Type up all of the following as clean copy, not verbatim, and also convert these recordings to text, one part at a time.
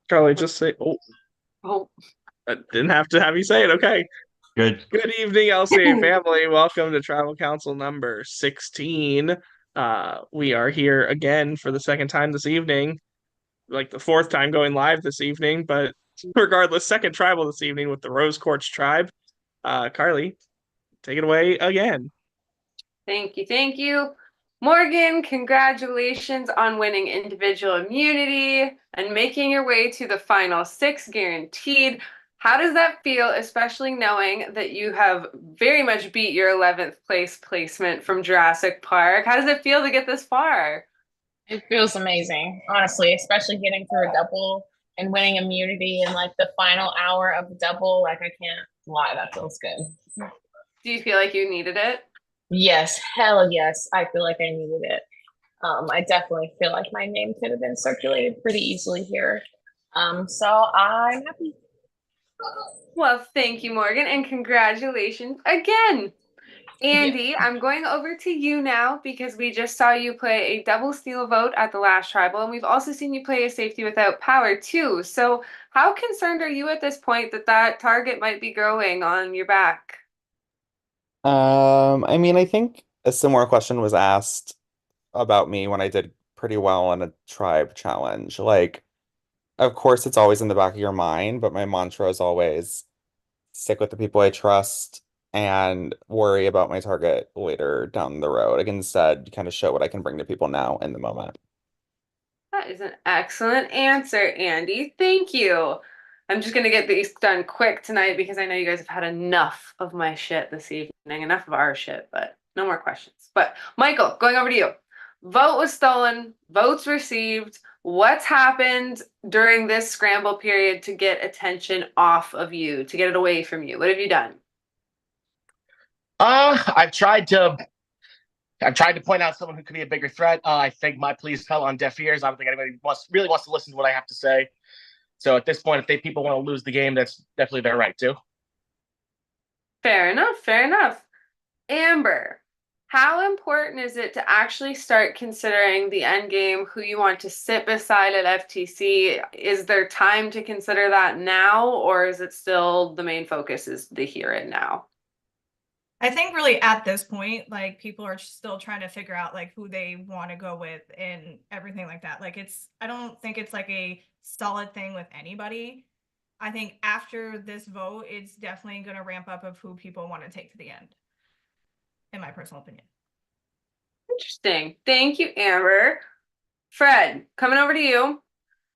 Carly, just say, oh, Oh, I didn't have to have you say it. Okay. Good. Good evening, LCA family. Welcome to Travel Council number 16. We are here again for the second time this evening, like the fourth time going live this evening, but regardless, second tribal this evening with the Rose Quartz tribe. Carly, take it away again. thank you. Thank you. Morgan, congratulations on winning individual immunity and making your way to the final six guaranteed. How does that feel, especially knowing that you have very much beat your 11th place placement from Jurassic Park? How does it feel to get this far? It feels amazing, honestly, especially getting through a double and winning immunity in like the final hour of the double. Like, I can't lie, that feels good. Do you feel like you needed it? Yes, hell yes. I feel like I needed it. I definitely feel like my name could have been circulated pretty easily here. So I'm happy. Well, thank you, Morgan, and congratulations again. Yeah. Andy, I'm going over to you now because we just saw you play a double steal vote at the last tribal, and we've also seen you play a safety without power too. So, how concerned are you at this point that that target might be growing on your back? I mean, I think a similar question was asked about me when I did pretty well in a tribe challenge. Like, of course, it's always in the back of your mind, but my mantra is always stick with the people I trust and worry about my target later down the road. Like, instead, kind of show what I can bring to people now in the moment. That is an excellent answer, Andy. Thank you. I'm just gonna get these done quick tonight because I know you guys have had enough of my shit this evening, enough of our shit, but no more questions. But Michael, going over to you. Vote was stolen, votes received. What's happened during this scramble period to get attention off of you, to get it away from you? What have you done? Uh, I've tried to I've tried to point out someone who could be a bigger threat. I think my pleas fell on deaf ears. I don't think anybody really wants to listen to what I have to say. So at this point, if people want to lose the game, that's definitely their right to. Fair enough, fair enough. Amber, how important is it to actually start considering the end game, who you want to sit beside at FTC? Is there time to consider that now, or is it still the main focus is the here and now? I think really at this point, like people are still trying to figure out like who they want to go with and everything like that. Like I don't think it's like a solid thing with anybody. I think after this vote, it's definitely going to ramp up of who people want to take to the end, in my personal opinion. Interesting. Thank you, Amber. Fred, coming over to you.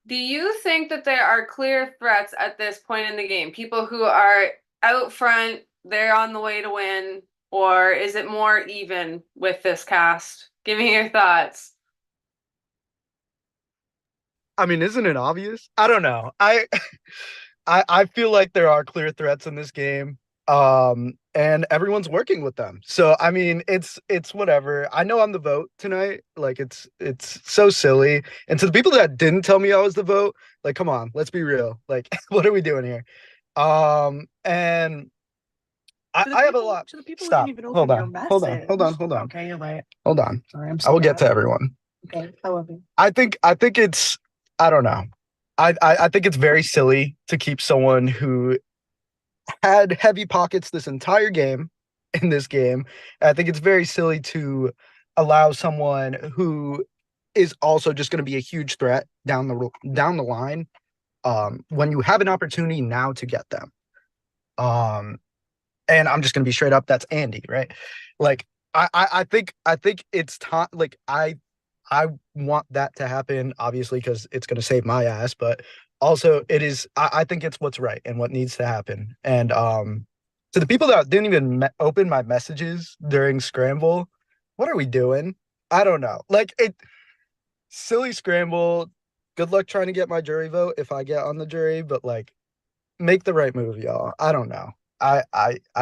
Do you think that there are clear threats at this point in the game? People who are out front, they're on the way to win, or is it more even with this cast? Give me your thoughts. I mean, isn't it obvious? I don't know. I feel like there are clear threats in this game. And everyone's working with them. So I mean, it's whatever. I know I'm the vote tonight. Like it's so silly. And to the people that didn't tell me I was the vote, like come on, let's be real. Like what are we doing here? And I have a lot. To the people who Stop. didn't even Hold open your on. Hold on. message. Hold on. Hold on. Okay, you're right. Hold on. Sorry, I'm I so will get bad. to everyone. Okay, I love you. I think it's I don't know. I think it's very silly to keep someone who had heavy pockets this entire game in this game. I think it's very silly to allow someone who is also just going to be a huge threat down the line when you have an opportunity now to get them. Um, and I'm just going to be straight up. That's Andy, right? Like I think it's time. Like I want that to happen, obviously, because it's going to save my ass. But also, it is. I think it's what's right and what needs to happen. And to the people that didn't even open my messages during Scramble, what are we doing? I don't know. Like it, silly Scramble. Good luck trying to get my jury vote if I get on the jury. But like, make the right move, y'all. I don't know. I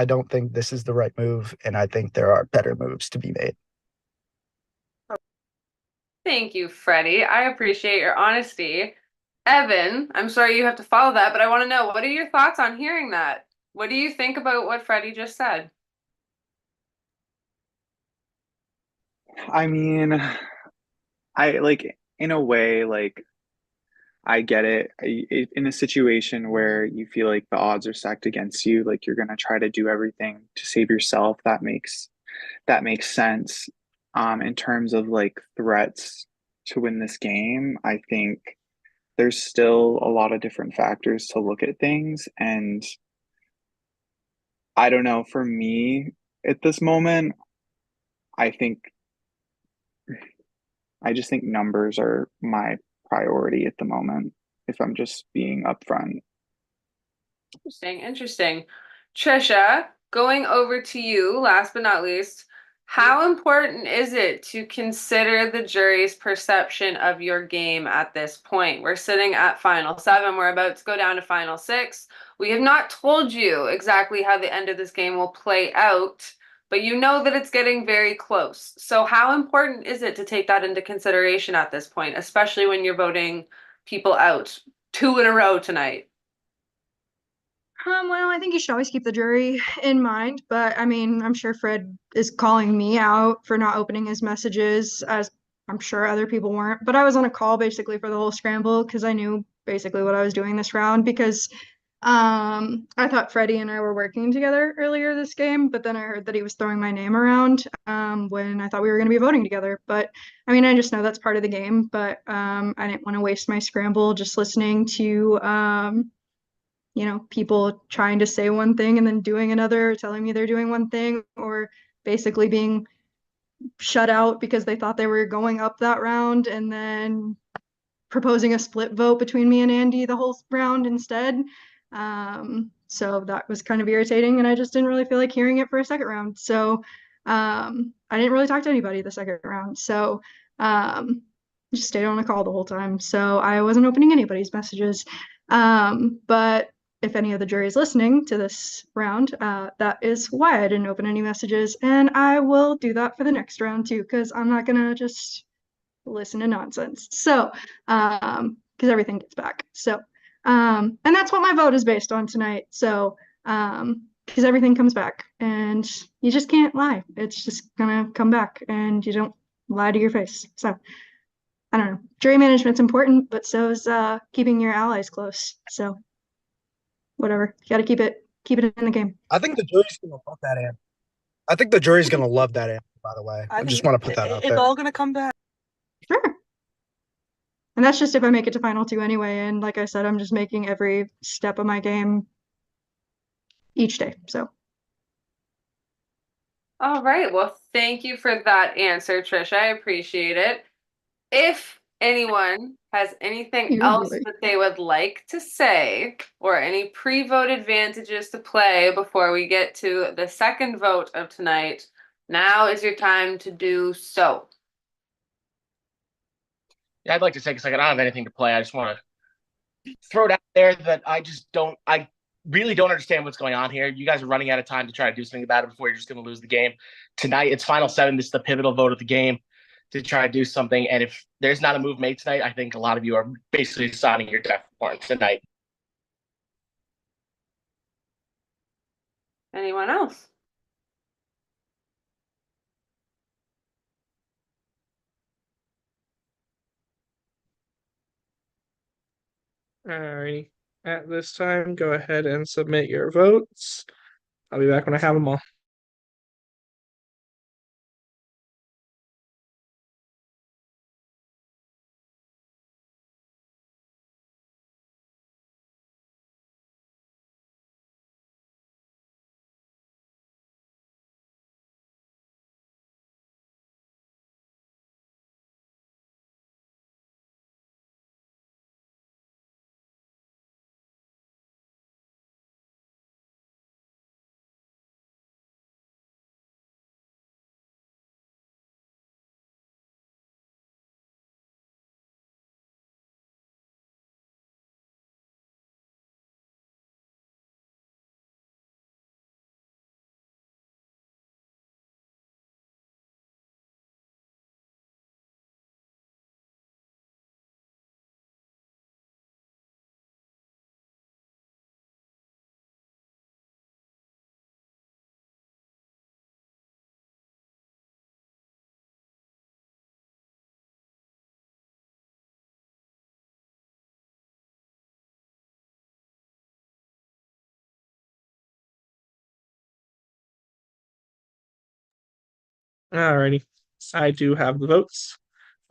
don't think this is the right move, and I think there are better moves to be made. Thank you, Freddie. I appreciate your honesty. Evan, I'm sorry you have to follow that, but I want to know, what are your thoughts on hearing that? What do you think about what Freddie just said? I mean, I like in a way, like I get it. In a situation where you feel like the odds are stacked against you, like you're gonna try to do everything to save yourself. That makes sense. In terms of like threats to win this game, I think there's still a lot of different factors to look at things, and I don't know. For me, at this moment, I think I just think numbers are my priority at the moment, if I'm just being upfront. Interesting, interesting. Trisha, going over to you, last but not least, how important is it to consider the jury's perception of your game at this point? We're sitting at final seven. We're about to go down to final six. We have not told you exactly how the end of this game will play out, but you know that it's getting very close. So how important is it to take that into consideration at this point, especially when you're voting people out 2 in a row tonight? Well, I think you should always keep the jury in mind, but I mean, I'm sure Fred is calling me out for not opening his messages, as I'm sure other people weren't. But I was on a call basically for the whole scramble because I knew basically what I was doing this round because I thought Freddie and I were working together earlier this game, but then I heard that he was throwing my name around when I thought we were going to be voting together. But I mean, I just know that's part of the game, but I didn't want to waste my scramble just listening to people trying to say one thing and then doing another, telling me they're doing one thing, or basically being shut out because they thought they were going up that round and then proposing a split vote between me and Andy the whole round instead. So that was kind of irritating, and I just didn't really feel like hearing it for a second round. So I didn't really talk to anybody the second round. So just stayed on a call the whole time. So I wasn't opening anybody's messages. But if any of the jury is listening to this round, that is why I didn't open any messages. And I will do that for the next round too, because I'm not gonna just listen to nonsense. So, because everything gets back. So, and that's what my vote is based on tonight. So, because everything comes back and you just can't lie. It's just gonna come back and you don't lie to your face. So, I don't know. Jury management's important, but so is keeping your allies close. So, whatever. You got to keep it in the game. I think the jury's gonna love that answer. I think the jury's gonna love that answer, by the way. I just want to put that out It's there. all gonna come back. Sure. And that's just if I make it to final two anyway. And like I said, I'm just making every step of my game each day. So All right. Well, thank you for that answer, Trisha. I appreciate it. If anyone has anything you're else really that they would like to say or any pre-vote advantages to play before we get to the second vote of tonight, now is your time to do so. Yeah, I'd like to take a second. I don't have anything to play. I just want to throw it out there that I really don't understand what's going on here. You guys are running out of time to try to do something about it before you're just going to lose the game. Tonight, it's final seven. This is the pivotal vote of the game to try to do something. And if there's not a move made tonight, I think a lot of you are basically signing your death warrant tonight. Anyone else? Alrighty. At this time, go ahead and submit your votes. I'll be back when I have them all. Alrighty. I do have the votes.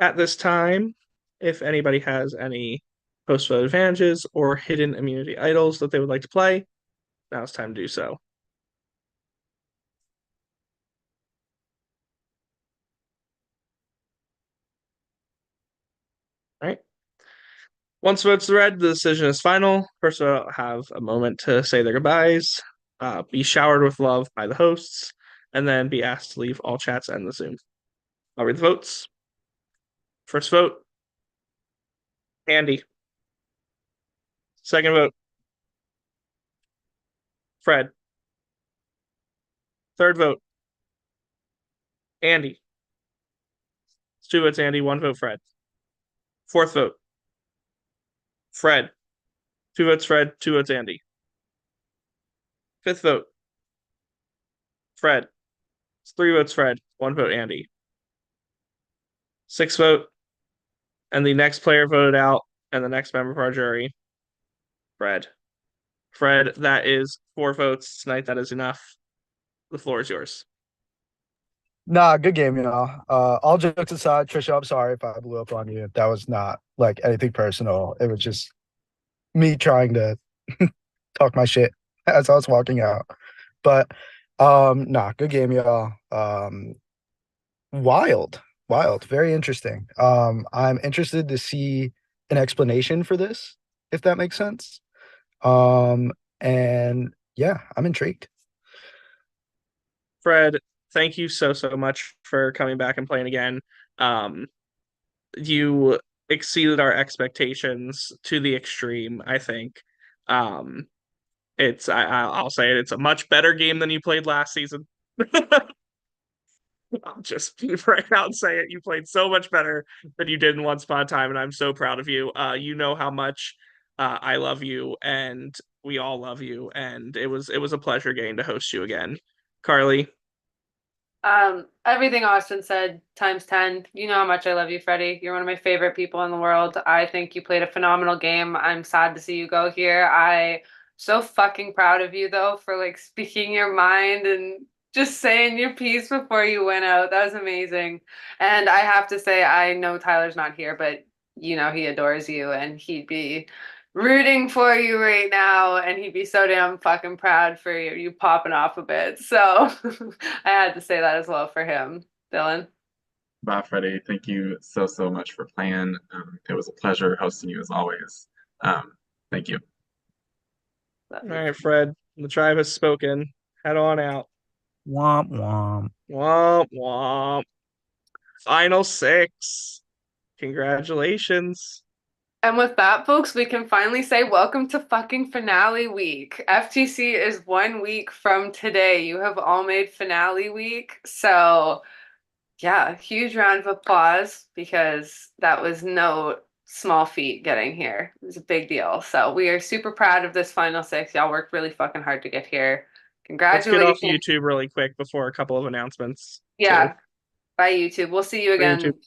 At this time, if anybody has any post-vote advantages or hidden immunity idols that they would like to play, now it's time to do so. All right. Once votes are read, the decision is final. First, I'll have a moment to say their goodbyes, be showered with love by the hosts, and then be asked to leave all chats and the Zoom. I'll read the votes. First vote, Andy. Second vote, Fred. Third vote, Andy. It's 2 votes, Andy. 1 vote, Fred. Fourth vote, Fred. 2 votes, Fred. 2 votes, Andy. Fifth vote, Fred. It's 3 votes, Fred. 1 vote, Andy. Sixth vote, and the next player voted out, and the next member of our jury, Fred. Fred, that is 4 votes tonight. That is enough. The floor is yours. Nah, good game, all jokes aside, Trisha, I'm sorry if I blew up on you. That was not like anything personal. It was just me trying to talk my shit as I was walking out. But nah, good game, y'all. Wild, very interesting. I'm interested to see an explanation for this, if that makes sense. And yeah, I'm intrigued. Fred, thank you so much for coming back and playing again. You exceeded our expectations to the extreme, I think. I'll say it, it's a much better game than you played last season. I'll just be right out and say it. You played so much better than you did in Once Upon a Time, and I'm so proud of you. You know how much I love you, and we all love you, and it was a pleasure getting to host you again. Carly. Everything Austin said times 10. You know how much I love you, Freddie. You're one of my favorite people in the world. I think you played a phenomenal game. I'm sad to see you go here. I so fucking proud of you though for like speaking your mind and just saying your piece before you went out. That was amazing. And I have to say, I know Tyler's not here, but you know he adores you and he'd be rooting for you right now, and he'd be so damn fucking proud for you popping off a bit. So I had to say that as well for him. Dylan. Bye, Freddie. Thank you so much for playing. It was a pleasure hosting you as always. Thank you. All right, Fred. The tribe has spoken. Head on out. Womp womp. Womp womp. Final 6. Congratulations. And with that, folks, we can finally say welcome to fucking finale week. FTC is 1 week from today. You have all made finale week. So, yeah, huge round of applause because that was no small feat getting here. It was a big deal. So, we are super proud of this final 6. Y'all worked really fucking hard to get here. Let's get off Congratulations. YouTube really quick before a couple of announcements. Yeah. Bye, YouTube. We'll see you Bye, again. YouTube.